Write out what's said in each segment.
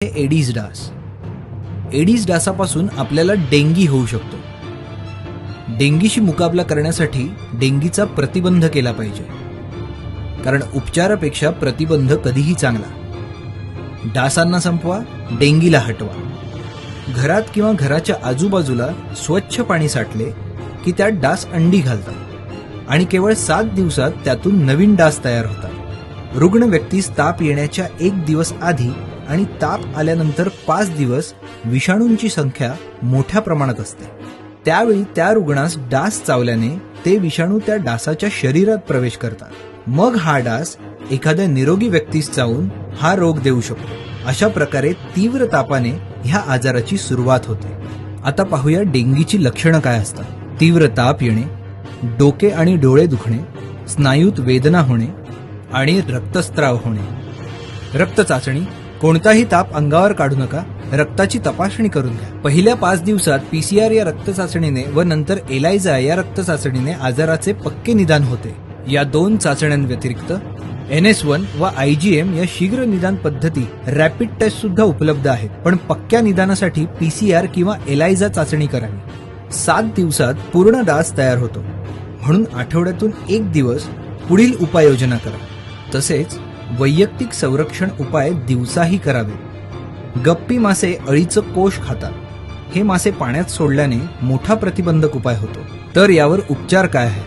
Aedes डास. Aedes डासापासून आपल्याला dinghy होऊ शकतो. डेंगीशी मुकाबला करण्यासाठी डेंगीचा प्रतिबंध केला पाहिजे, कारण उपचारापेक्षा प्रतिबंध कधीही चांगला. डासांना संपवा, डेंगीला हटवा. घरात किंवा घराच्या आजूबाजूला स्वच्छ पाणी साठले की त्यात डास अंडी घालतात आणि केवळ 7 दिवसात त्यातून नवीन डास तयार होतात. रुग्ण व्यक्तीस ताप येण्याच्या 1 दिवस आधी आणि ताप आल्यानंतर 5 दिवस विषाणूंची संख्या मोठ्या प्रमाणात असते. त्यावेळी त्या रुग्णास डास चावल्याने ते विषाणू त्या डासाच्या शरीरात प्रवेश करतात. मग हा डास एखाद्या निरोगी व्यक्तीस चावून हा रोग देऊ शकतो. अशा प्रकारे तीव्र तापाने ह्या आजाराची सुरुवात होते. आता पाहूया डेंगीची लक्षणं काय असतात. तीव्र ताप येणे, डोके आणि डोळे दुखणे, स्नायूत वेदना होणे आणि रक्तस्त्राव होणे. रक्त चाचणी. कोणताही ताप अंगावर काढू नका, रक्ताची तपासणी करून घ्या. पहिल्या 5 दिवसात PCR या रक्त चाचणीने व नंतर एलायझा या रक्त चाचणीने आजाराचे पक्के निदान होते. या 2 चाचण्यांव्यतिरिक्त NS1 व IgM या शीघ्र निदान पद्धती रॅपिड टेस्ट सुद्धा उपलब्ध आहेत. पण पक्क्या निदानासाठी PCR किंवा एलायझा चाचणी करावी. 7 दिवसात पूर्ण डास तयार होतो, म्हणून आठवड्यातून 1 दिवस पुढील उपाययोजना करा. तसेच वैयक्तिक संरक्षण उपाय दिवसाही करावे. गप्पी मासे अळीचं कोष खातात. हे मासे पाण्यात सोडल्याने मोठा प्रतिबंधक उपाय होतो. तर यावर उपचार काय आहे?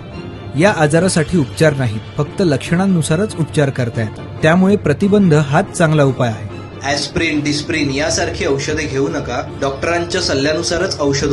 या आजारासाठी उपचार नाहीत, फक्त लक्षणांनुसारच उपचार करता येतात. त्यामुळे प्रतिबंध हाच चांगला उपाय आहे. ॲस्प्रिन, डिस्प्रिन यासारखी औषधे घेऊ नका. डॉक्टरांच्या सल्ल्यानुसारच औषध